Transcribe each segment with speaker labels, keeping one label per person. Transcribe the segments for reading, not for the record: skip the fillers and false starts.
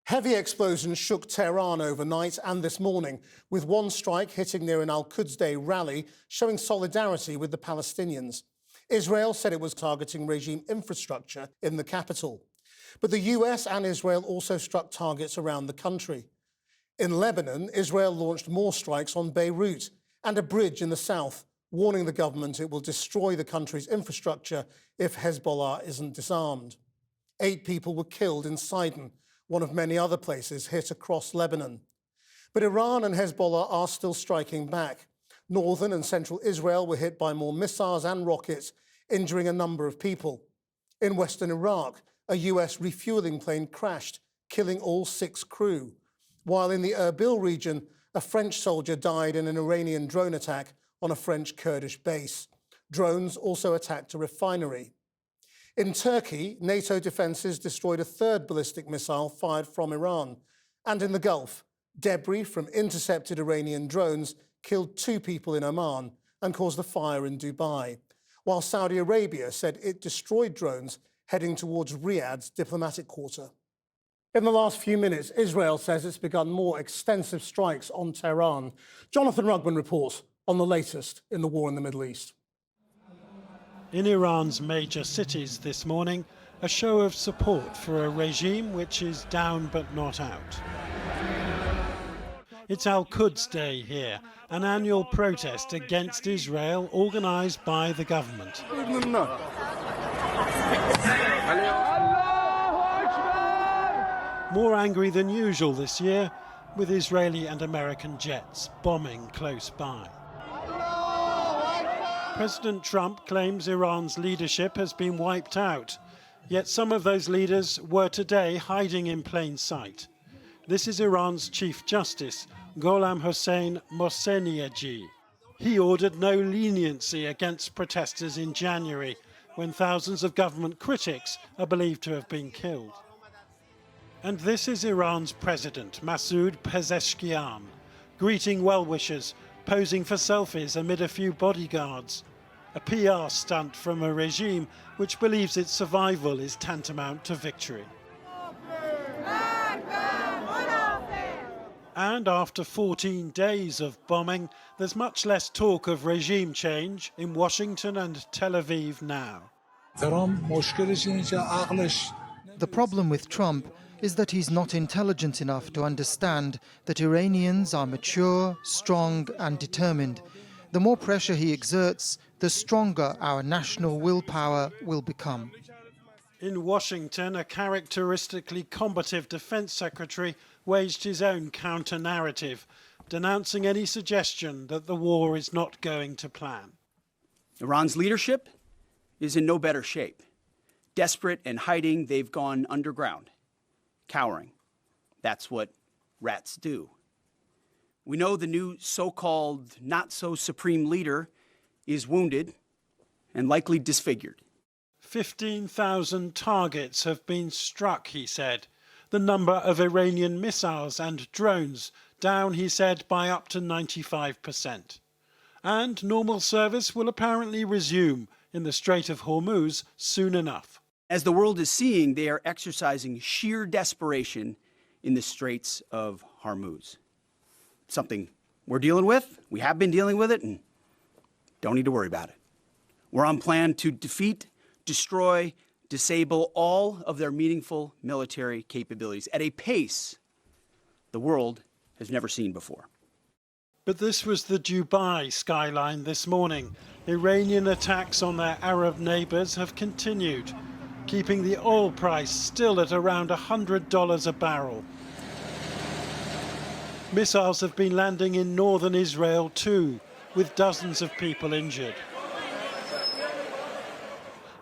Speaker 1: Heavy explosions shook Tehran overnight and this morning, with one strike hitting near an Al-Quds Day rally showing solidarity with the Palestinians. Israel said it was targeting regime infrastructure in the capital. But the US and Israel also struck targets around the country. In Lebanon, Israel launched more strikes on Beirut and a bridge in the south, warning the government it will destroy the country's infrastructure if Hezbollah isn't disarmed. 8 people were killed in Sidon, one of many other places hit across Lebanon. But Iran and Hezbollah are still striking back. Northern and central Israel were hit by more missiles and rockets, injuring a number of people. In western Iraq, a US refueling plane crashed, killing all 6 crew. While in the Erbil region, a French soldier died in an Iranian drone attack on a French Kurdish base. Drones also attacked a refinery. In Turkey, NATO defences destroyed a 3rd ballistic missile fired from Iran. And in the Gulf, debris from intercepted Iranian drones killed 2 people in Oman and caused a fire in Dubai, while Saudi Arabia said it destroyed drones heading towards Riyadh's diplomatic quarter. In the last few minutes, Israel says it's begun more extensive strikes on Tehran. Jonathan Rugman reports on the latest in the war in the Middle East.
Speaker 2: In Iran's major cities this morning, a show of support for a regime which is down but not out. It's Al-Quds Day here, an annual protest against Israel organised by the government. More angry than usual this year, with Israeli and American jets bombing close by. President Trump claims Iran's leadership has been wiped out, yet some of those leaders were today hiding in plain sight. This is Iran's Chief Justice, Gholam Hossein Mohseniejee. He ordered no leniency against protesters in January, when thousands of government critics are believed to have been killed. And this is Iran's president, Masoud Pezeshkian, greeting well-wishers, posing for selfies amid a few bodyguards. A PR stunt from a regime which believes its survival is tantamount to victory. And after 14 days of bombing, there's much less talk of regime change in Washington and Tel Aviv now.
Speaker 3: The problem with Trump is that he's not intelligent enough to understand that Iranians are mature, strong and determined. The more pressure he exerts, the stronger our national willpower will become.
Speaker 2: In Washington, a characteristically combative defense secretary waged his own counter-narrative, denouncing any suggestion that the war is not going to plan.
Speaker 4: Iran's leadership is in no better shape. Desperate and hiding, they've gone underground. Cowering. That's what rats do. We know the new so-called not-so-supreme leader is wounded and likely disfigured.
Speaker 2: 15,000 targets have been struck, he said. The number of Iranian missiles and drones down, he said, by up to 95%. And normal service will apparently resume in the Strait of Hormuz soon enough.
Speaker 4: As the world is seeing, they are exercising sheer desperation in the Straits of Hormuz. Something we're dealing with, we have been dealing with it, and don't need to worry about it. We're on plan to defeat, destroy, disable all of their meaningful military capabilities at a pace the world has never seen before.
Speaker 2: But this was the Dubai skyline this morning. Iranian attacks on their Arab neighbours have continued, keeping the oil price still at around $100 a barrel. Missiles have been landing in northern Israel too, with dozens of people injured.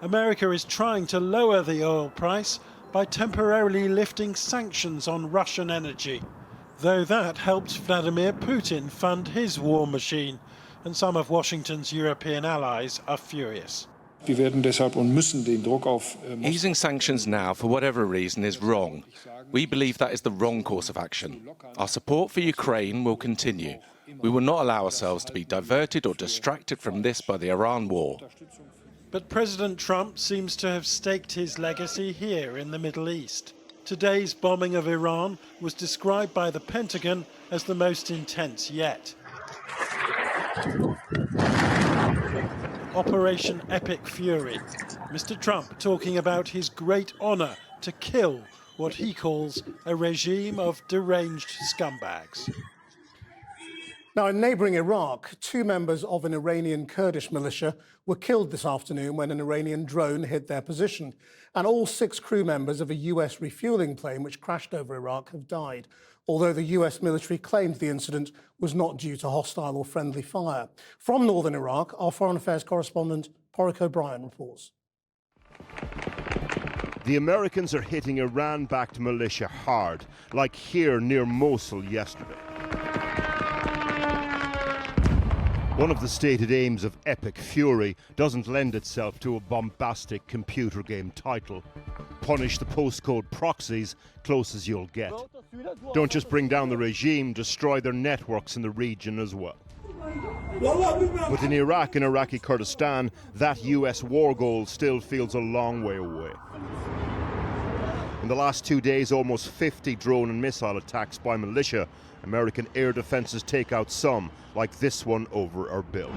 Speaker 2: America is trying to lower the oil price by temporarily lifting sanctions on Russian energy, though that helped Vladimir Putin fund his war machine, and some of Washington's European allies are furious.
Speaker 5: Easing sanctions now, for whatever reason, is wrong. We believe that is the wrong course of action. Our support for Ukraine will continue. We will not allow ourselves to be diverted or distracted from this by the Iran war.
Speaker 2: But President Trump seems to have staked his legacy here in the Middle East. Today's bombing of Iran was described by the Pentagon as the most intense yet. Operation Epic Fury. Mr. Trump talking about his great honor to kill what he calls a regime of deranged scumbags.
Speaker 1: Now, in neighbouring Iraq, 2 members of an Iranian Kurdish militia were killed this afternoon when an Iranian drone hit their position. And all 6 crew members of a US refuelling plane which crashed over Iraq have died, although the US military claimed the incident was not due to hostile or friendly fire. From northern Iraq, our Foreign Affairs correspondent, Porrick O'Brien, reports.
Speaker 6: The Americans are hitting Iran-backed militia hard, like here near Mosul yesterday. One of the stated aims of Epic Fury doesn't lend itself to a bombastic computer game title. Punish the postcode proxies close as you'll get. Don't just bring down the regime, destroy their networks in the region as well. But in Iraq and Iraqi Kurdistan, that US war goal still feels a long way away. In the last 2 days, almost 50 drone and missile attacks by militia. American air defenses take out some, like this one over Erbil.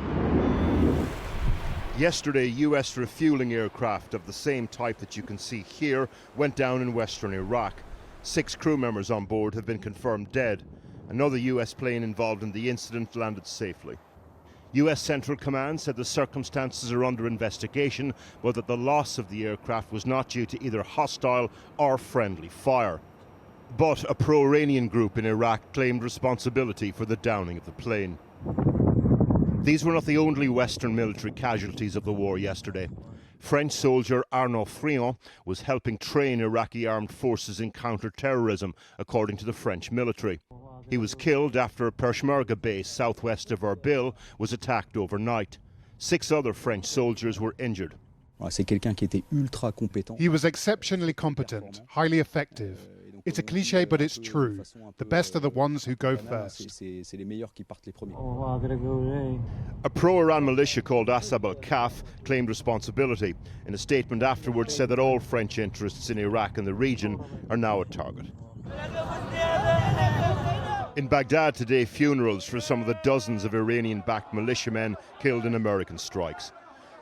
Speaker 6: Yesterday, US refueling aircraft of the same type that you can see here went down in western Iraq. 6 crew members on board have been confirmed dead. Another US plane involved in the incident landed safely. US Central Command said the circumstances are under investigation, but that the loss of the aircraft was not due to either hostile or friendly fire. But a pro-Iranian group in Iraq claimed responsibility for the downing of the plane. These were not the only Western military casualties of the war yesterday. French soldier Arnaud Friand was helping train Iraqi armed forces in counter-terrorism, according to the French military. He was killed after a Peshmerga base southwest of Erbil was attacked overnight. 6 other French soldiers were injured.
Speaker 7: He was exceptionally competent, highly effective. It's a cliché, but it's true. The best are the ones who go first.
Speaker 6: A pro-Iran militia called Asab al-Kaf claimed responsibility. In a statement afterwards said that all French interests in Iraq and the region are now a target. In Baghdad today, funerals for some of the dozens of Iranian-backed militiamen killed in American strikes.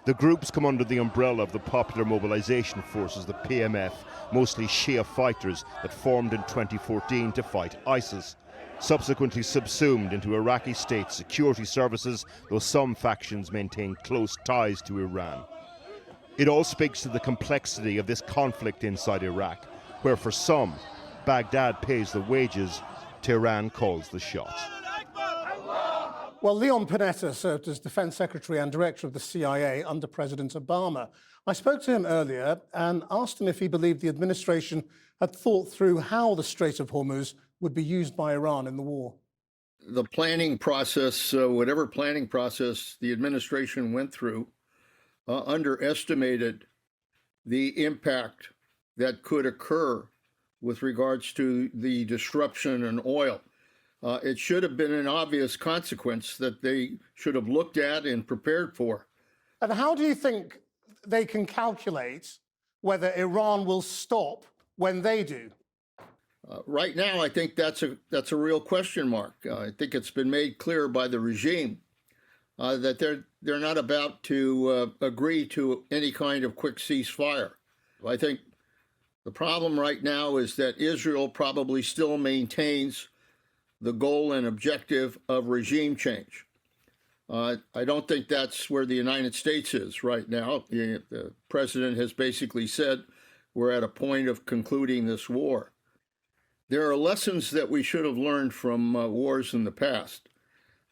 Speaker 6: The groups come under the umbrella of the Popular Mobilization Forces, the PMF, mostly Shia fighters that formed in 2014 to fight ISIS. Subsequently subsumed into Iraqi state security services, though some factions maintain close ties to Iran. It all speaks to the complexity of this conflict inside Iraq, where for some, Baghdad pays the wages, Tehran calls the shots.
Speaker 1: Well, Leon Panetta served as Defense Secretary and Director of the CIA under President Obama. I spoke to him earlier and asked him if he believed the administration had thought through how the Strait of Hormuz would be used by Iran in the war.
Speaker 8: The planning process, whatever planning process the administration went through, underestimated the impact that could occur with regards to the disruption in oil. It should have been an obvious consequence that they should have looked at and prepared for.
Speaker 1: And how do you think they can calculate whether Iran will stop when they do?
Speaker 8: Right now, I think that's a real question mark. I think it's been made clear by the regime that they're not about to agree to any kind of quick ceasefire. I think the problem right now is that Israel probably still maintains the goal and objective of regime change. I don't think that's where the United States is right now. The president has basically said we're at a point of concluding this war. There are lessons that we should have learned from wars in the past.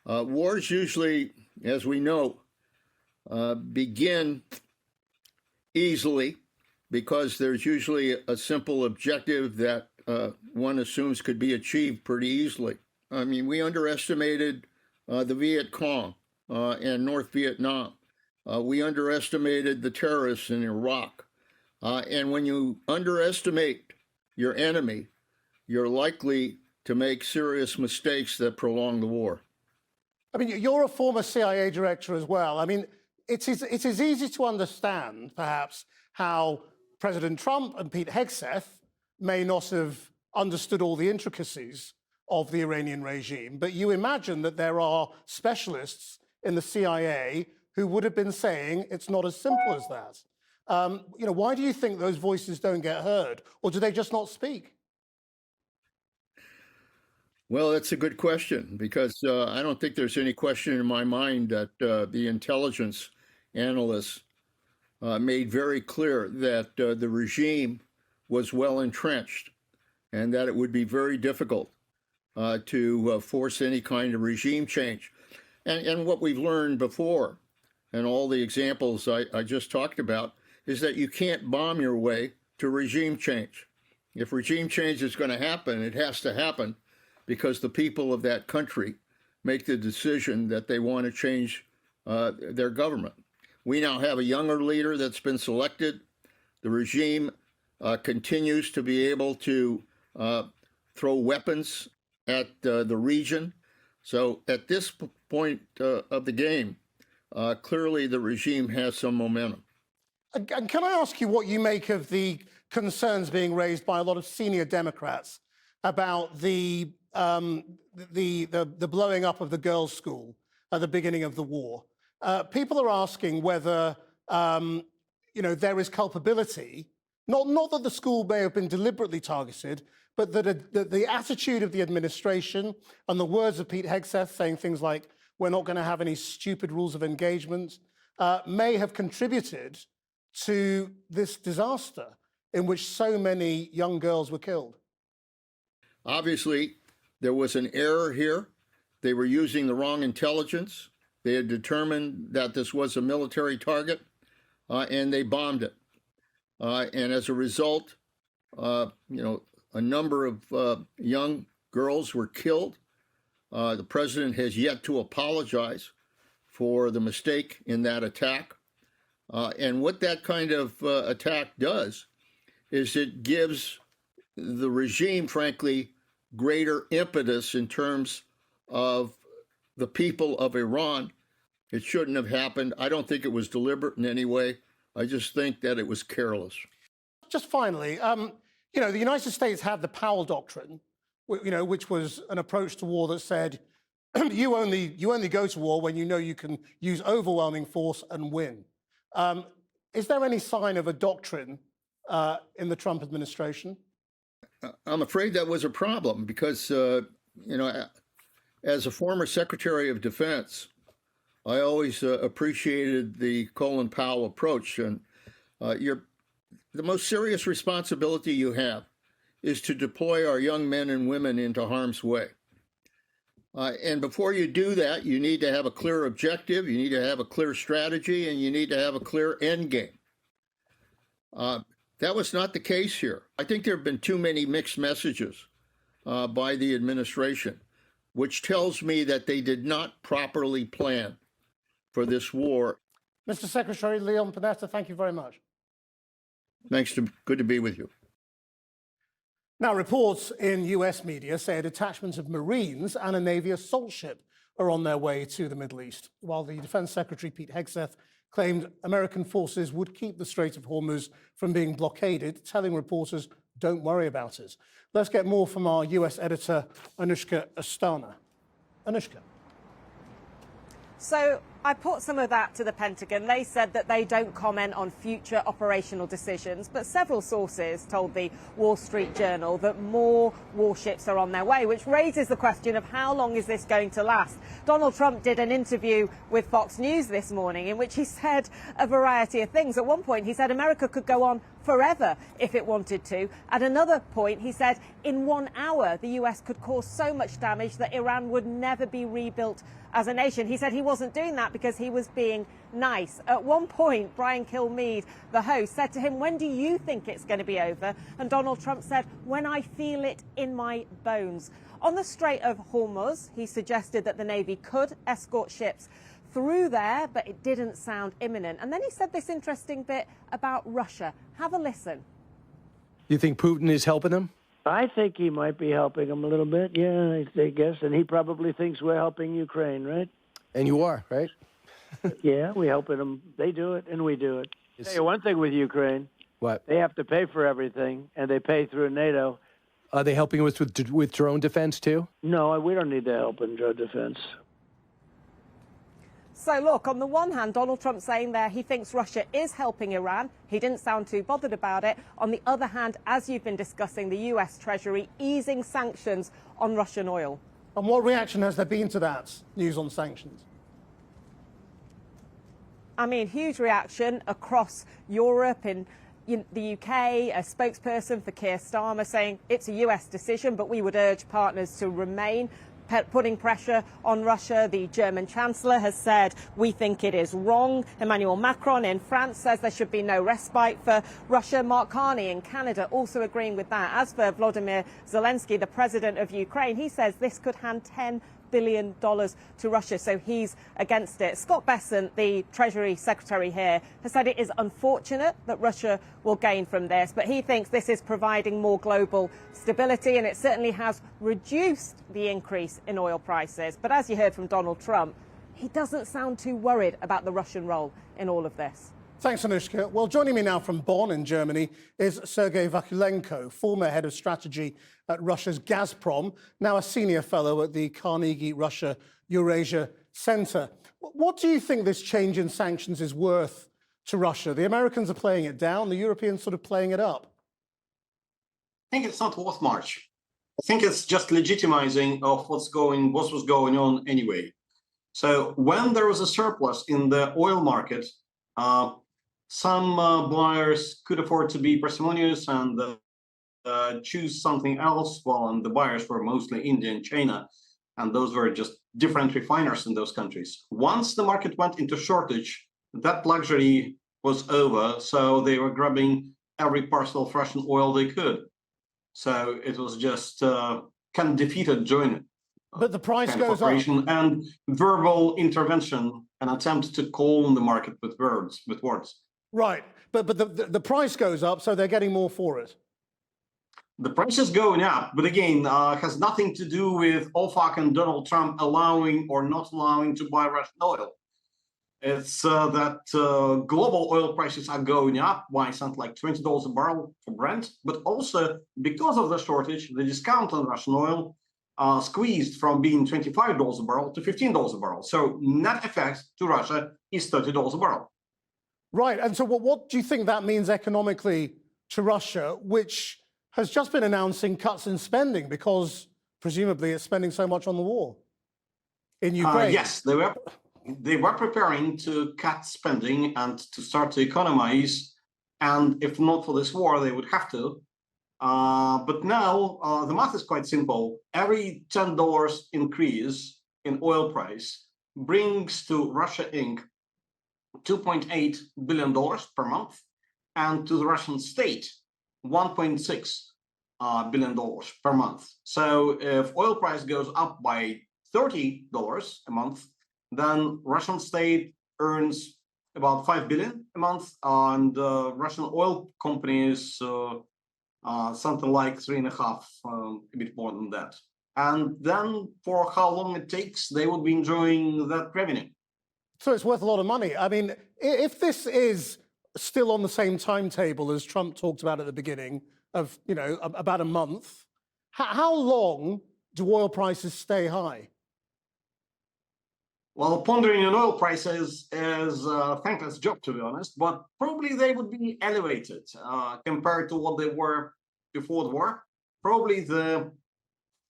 Speaker 8: Wars usually, as we know, begin easily because there's usually a simple objective that one assumes could be achieved pretty easily. I mean, we underestimated the Viet Cong and North Vietnam. We underestimated the terrorists in Iraq. And when you underestimate your enemy, you're likely to make serious mistakes that prolong the war.
Speaker 1: I mean, you're a former CIA director as well. I mean, it is easy to understand, perhaps, how President Trump and Pete Hegseth may not have understood all the intricacies of the Iranian regime, but you imagine that there are specialists in the CIA who would have been saying it's not as simple as that. Why do you think those voices don't get heard, or do they just not speak?
Speaker 8: Well, that's a good question, because I don't think there's any question in my mind that the intelligence analysts made very clear that the regime was well entrenched and that it would be very difficult to force any kind of regime change. And what we've learned before, and all the examples I just talked about, is that you can't bomb your way to regime change. If regime change is going to happen, it has to happen because the people of that country make the decision that they want to change their government. We now have a younger leader that's been selected. The regime continues to be able to throw weapons at the region. So at this point of the game, clearly the regime has some momentum.
Speaker 1: And can I ask you what you make of the concerns being raised by a lot of senior Democrats about the blowing up of the girls' school at the beginning of the war? People are asking whether there is culpability, not that the school may have been deliberately targeted, but that the attitude of the administration and the words of Pete Hegseth saying things like, we're not going to have any stupid rules of engagement, may have contributed to this disaster in which so many young girls were killed.
Speaker 8: Obviously, there was an error here. They were using the wrong intelligence. They had determined that this was a military target, and they bombed it. And as a result, a number of young girls were killed. The president has yet to apologize for the mistake in that attack. And what that kind of attack does is it gives the regime, frankly, greater impetus in terms of the people of Iran. It shouldn't have happened. I don't think it was deliberate in any way. I just think that it was careless.
Speaker 1: Just finally, the United States had the Powell Doctrine, which was an approach to war that said you only go to war when you know you can use overwhelming force and win. Is there any sign of a doctrine in the Trump administration?
Speaker 8: I'm afraid that was a problem because, as a former Secretary of Defense, I always appreciated the Colin Powell approach. And the most serious responsibility you have is to deploy our young men and women into harm's way. And before you do that, you need to have a clear objective, you need to have a clear strategy, and you need to have a clear end game. That was not the case here. I think there have been too many mixed messages by the administration, which tells me that they did not properly plan for this war.
Speaker 1: Mr. Secretary Leon Panetta, thank you very much.
Speaker 8: Thanks. Good to be with you.
Speaker 1: Now, reports in US media say a detachment of Marines and a Navy assault ship are on their way to the Middle East, while the Defense Secretary Pete Hegseth claimed American forces would keep the Strait of Hormuz from being blockaded, telling reporters, don't worry about it. Let's get more from our US editor, Anushka Astana. Anushka.
Speaker 9: So I put some of that to the Pentagon. They said that they don't comment on future operational decisions, but several sources told the Wall Street Journal that more warships are on their way, which raises the question of how long is this going to last? Donald Trump did an interview with Fox News this morning in which he said a variety of things. At one point, he said America could go on forever if it wanted to. At another point, he said in 1 hour, the US could cause so much damage that Iran would never be rebuilt as a nation. He said he wasn't doing that because he was being nice. At one point, Brian Kilmeade, the host, said to him, when do you think it's going to be over? And Donald Trump said, when I feel it in my bones. On the Strait of Hormuz, he suggested that the Navy could escort ships through there, but it didn't sound imminent. And then he said this interesting bit about Russia. Have a listen.
Speaker 10: You think Putin is helping them?
Speaker 11: I think he might be helping them a little bit, yeah, I guess. And he probably thinks we're helping Ukraine, right?
Speaker 10: And you are, right?
Speaker 11: Yeah, we're helping them. They do it, and we do it. Tell you one thing with Ukraine,
Speaker 10: What?
Speaker 11: They have to pay for everything, and they pay through NATO.
Speaker 10: Are they helping us with drone defense too?
Speaker 11: No, we don't need the help in drone defense.
Speaker 9: So look, on the one hand, Donald Trump saying there he thinks Russia is helping Iran. He didn't sound too bothered about it. On the other hand, as you've been discussing, the US Treasury easing sanctions on Russian oil.
Speaker 1: And what reaction has there been to that news on sanctions?
Speaker 9: I mean, huge reaction across Europe. In the UK, a spokesperson for Keir Starmer saying it's a US decision, but we would urge partners to remain putting pressure on Russia. The German Chancellor has said we think it is wrong. Emmanuel Macron in France says there should be no respite for Russia. Mark Carney in Canada also agreeing with that. As for Volodymyr Zelensky, the president of Ukraine, he says this could hand $10 billion to Russia, so he's against it. Scott Bessent, the Treasury Secretary here, has said it is unfortunate that Russia will gain from this, but he thinks this is providing more global stability, and it certainly has reduced the increase in oil prices. But as you heard from Donald Trump, he doesn't sound too worried about the Russian role in all of this.
Speaker 1: Thanks, Anushka. Well, joining me now from Bonn in Germany is Sergei Vakulenko, former head of strategy at Russia's Gazprom, now a senior fellow at the Carnegie Russia Eurasia Center. What do you think this change in sanctions is worth to Russia? The Americans are playing it down, the Europeans sort of playing it up.
Speaker 12: I think it's not worth much. I think it's just legitimizing of what was going on anyway. So when there was a surplus in the oil market, some buyers could afford to be parsimonious and choose something else, and the buyers were mostly India and China, and those were just different refiners in those countries. Once the market went into shortage, that luxury was over, so they were grabbing every parcel of Russian oil they could. So it was just kind of defeated joint.
Speaker 1: But the price goes up.
Speaker 12: And verbal intervention, an attempt to calm the market with words.
Speaker 1: Right, but the price goes up, so they're getting more for it.
Speaker 12: The price is going up, but again, has nothing to do with OFAC and Donald Trump allowing or not allowing to buy Russian oil. It's that global oil prices are going up by something like $20 a barrel for Brent, but also because of the shortage, the discount on Russian oil squeezed from being $25 a barrel to $15 a barrel. So net effect to Russia is $30 a barrel.
Speaker 1: Right, and so what do you think that means economically to Russia, which has just been announcing cuts in spending because presumably it's spending so much on the war in Ukraine?
Speaker 12: Yes, they were preparing to cut spending and to start to economize, and if not for this war, they would have to. But now the math is quite simple. Every $10 increase in oil price brings to Russia Inc. $2.8 billion per month, and to the Russian state, $1.6 billion per month. So if oil price goes up by $30 a month, then Russian state earns about $5 billion a month, and Russian oil companies something like 3.5, a bit more than that. And then for how long it takes, they would be enjoying that revenue.
Speaker 1: So it's worth a lot of money. I mean, if this is still on the same timetable as Trump talked about at the beginning of, about a month, how long do oil prices stay high?
Speaker 12: Well, pondering on oil prices is a thankless job, to be honest, but probably they would be elevated compared to what they were before the war. Probably the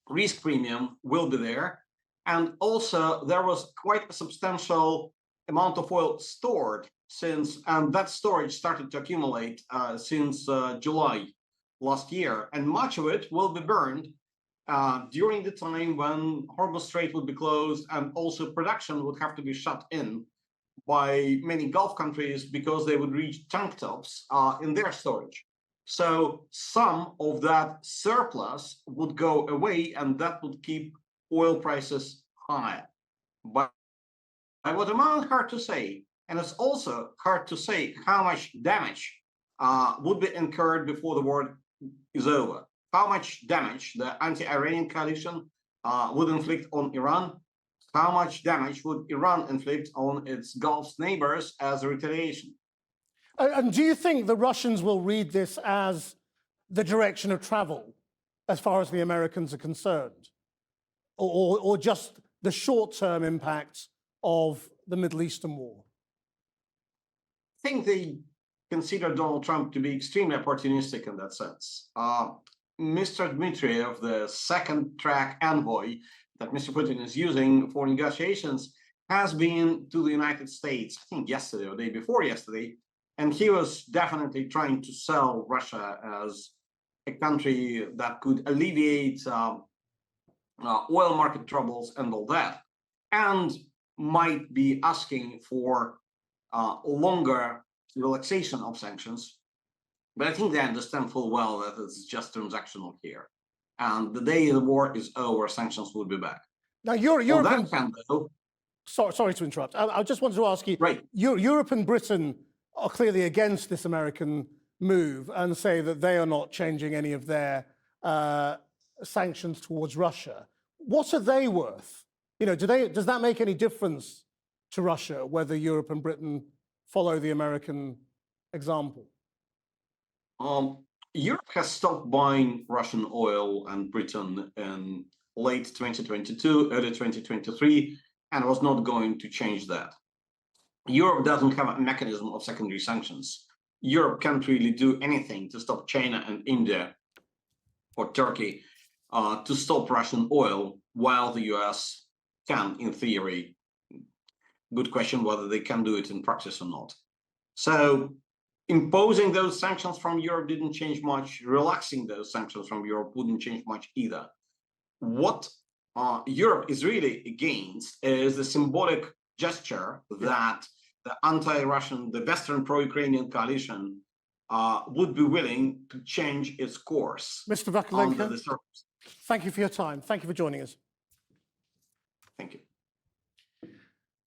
Speaker 12: risk premium will be there. And also there was quite a substantial amount of oil stored and that storage started to accumulate since July last year. And much of it will be burned during the time when Hormuz Strait would be closed, and also production would have to be shut in by many Gulf countries because they would reach tank tops in their storage. So some of that surplus would go away, and that would keep oil prices higher. But what amount hard to say, and it's also hard to say how much damage would be incurred before the war is over. How much damage the anti-Iranian coalition would inflict on Iran, how much damage would Iran inflict on its Gulf neighbors as a retaliation.
Speaker 1: And do you think the Russians will read this as the direction of travel as far as the Americans are concerned? Or just the short-term impacts of the Middle Eastern war?
Speaker 12: I think they consider Donald Trump to be extremely opportunistic in that sense. Mr. Dmitriev, the second-track envoy that Mr. Putin is using for negotiations, has been to the United States, I think yesterday or the day before yesterday, and he was definitely trying to sell Russia as a country that could alleviate oil market troubles and all that, and might be asking for longer relaxation of sanctions. But I think they understand full well that it's just transactional here. And the day the war is over, sanctions will be back.
Speaker 1: Now, sorry to interrupt. I just wanted to ask you,
Speaker 12: right.
Speaker 1: Europe and Britain are clearly against this American move and say that they are not changing any of their sanctions towards Russia. What are they worth? You know, does that make any difference to Russia whether Europe and Britain follow the American example?
Speaker 12: Europe has stopped buying Russian oil and Britain in late 2022, early 2023, and was not going to change that. Europe doesn't have a mechanism of secondary sanctions. Europe can't really do anything to stop China and India or Turkey to stop Russian oil, while the US can, in theory. Good question whether they can do it in practice or not. So imposing those sanctions from Europe didn't change much. Relaxing those sanctions from Europe wouldn't change much either. What Europe is really against is the symbolic gesture that the anti-Russian, the Western pro-Ukrainian coalition would be willing to change its course.
Speaker 1: Mr. Vakalenko, thank you for your time. Thank you for joining us.
Speaker 12: Thank you.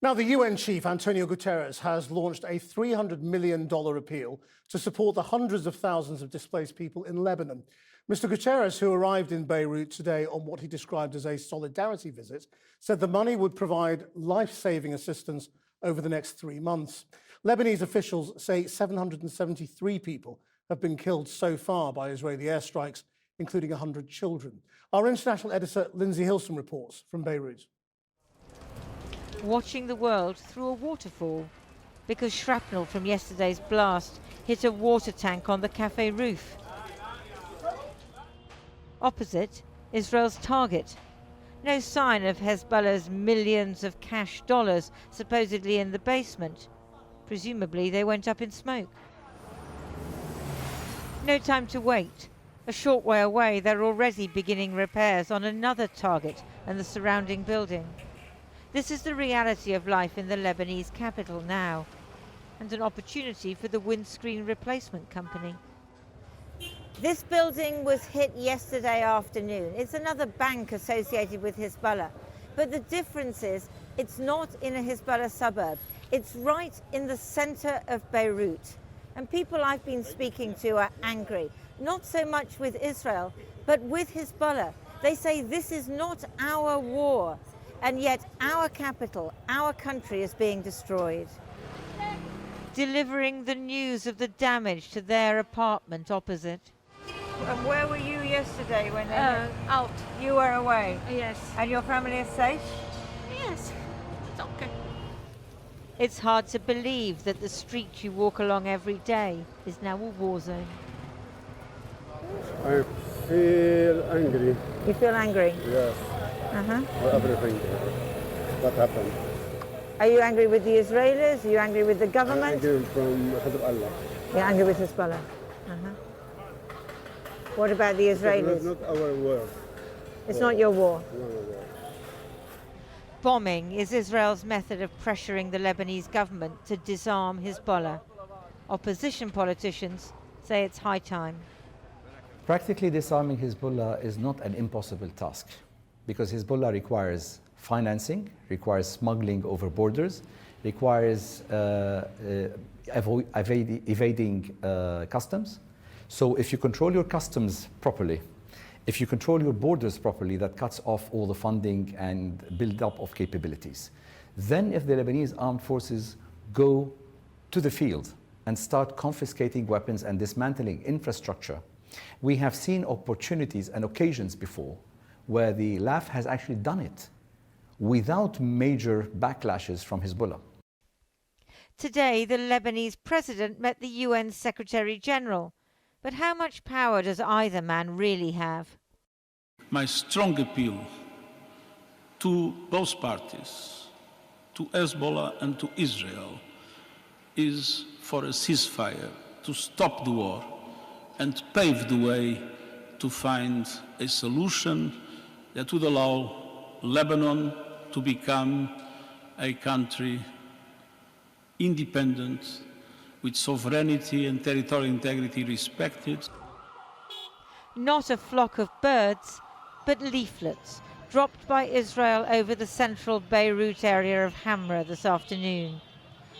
Speaker 1: Now, the UN chief, Antonio Guterres, has launched a $300 million appeal to support the hundreds of thousands of displaced people in Lebanon. Mr. Guterres, who arrived in Beirut today on what he described as a solidarity visit, said the money would provide life-saving assistance over the next 3 months. Lebanese officials say 773 people have been killed so far by Israeli airstrikes, including 100 children. Our international editor, Lindsay Hilson, reports from Beirut.
Speaker 13: Watching the world through a waterfall, because shrapnel from yesterday's blast hit a water tank on the cafe roof. Opposite, Israel's target. No sign of Hezbollah's millions of cash dollars supposedly in the basement. Presumably they went up in smoke. No time to wait. A short way away, they're already beginning repairs on another target and the surrounding building. This is the reality of life in the Lebanese capital now, and an opportunity for the windscreen replacement company.
Speaker 14: This building was hit yesterday afternoon. It's another bank associated with Hezbollah. But the difference is it's not in a Hezbollah suburb. It's right in the center of Beirut. And people I've been speaking to are angry, not so much with Israel, but with Hezbollah. They say this is not our war. And yet our capital, our country is being destroyed.
Speaker 13: Delivering the news of the damage to their apartment opposite.
Speaker 14: And where were you yesterday when they
Speaker 15: out.
Speaker 14: You were away?
Speaker 15: Yes.
Speaker 14: And your family is safe?
Speaker 15: Yes, it's okay.
Speaker 13: It's hard to believe that the street you walk along every day is now a war zone.
Speaker 16: I feel angry.
Speaker 14: You feel angry?
Speaker 16: Yes. For everything that happened.
Speaker 14: Are you angry with the Israelis? Are you angry with the government?
Speaker 16: I'm angry from Hezbollah.
Speaker 14: You're angry with Hezbollah? What about the Israelis?
Speaker 16: It's not our war.
Speaker 14: It's not your war?
Speaker 16: No, no.
Speaker 13: Bombing is Israel's method of pressuring the Lebanese government to disarm Hezbollah. Opposition politicians say it's high time.
Speaker 17: Practically disarming Hezbollah is not an impossible task, because Hezbollah requires financing, requires smuggling over borders, requires evading customs. So if you control your customs properly, if you control your borders properly, that cuts off all the funding and build-up of capabilities. Then if the Lebanese armed forces go to the field and start confiscating weapons and dismantling infrastructure. We have seen opportunities and occasions before where the LAF has actually done it without major backlashes from Hezbollah.
Speaker 13: Today, the Lebanese president met the UN Secretary General. But how much power does either man really have?
Speaker 18: My strong appeal to both parties, to Hezbollah and to Israel, is for a ceasefire, to stop the war and pave the way to find a solution that would allow Lebanon to become a country independent, with sovereignty and territorial integrity respected.
Speaker 13: Not a flock of birds, but leaflets dropped by Israel over the central Beirut area of Hamra this afternoon.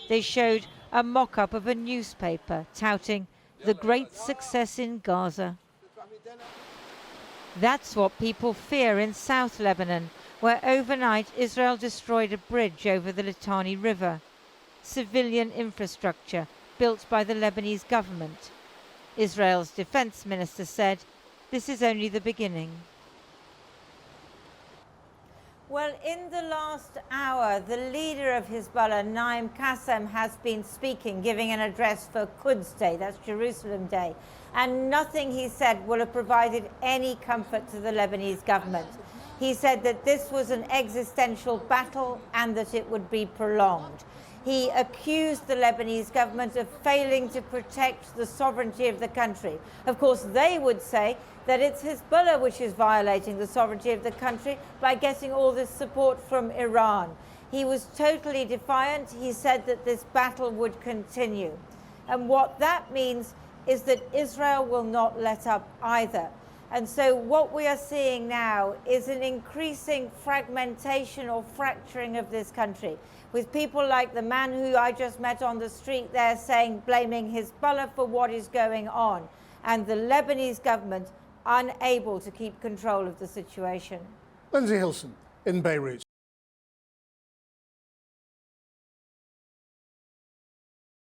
Speaker 13: They showed a mock-up of a newspaper touting the great success in Gaza. That's what people fear in South Lebanon, where overnight Israel destroyed a bridge over the Litani River. Civilian infrastructure built by the Lebanese government. Israel's defense minister said, this is only the beginning.
Speaker 14: Well, in the last hour, the leader of Hezbollah, Naim Qassem, has been speaking, giving an address for Quds Day, that's Jerusalem Day, and nothing he said will have provided any comfort to the Lebanese government. He said that this was an existential battle and that it would be prolonged. He accused the Lebanese government of failing to protect the sovereignty of the country. Of course, they would say that it's Hezbollah which is violating the sovereignty of the country by getting all this support from Iran. He was totally defiant. He said that this battle would continue. And what that means is that Israel will not let up either. And so what we are seeing now is an increasing fragmentation or fracturing of this country, with people like the man who I just met on the street there saying, blaming Hezbollah for what is going on, and the Lebanese government unable to keep control of the situation.
Speaker 1: Lindsay Hilson in Beirut.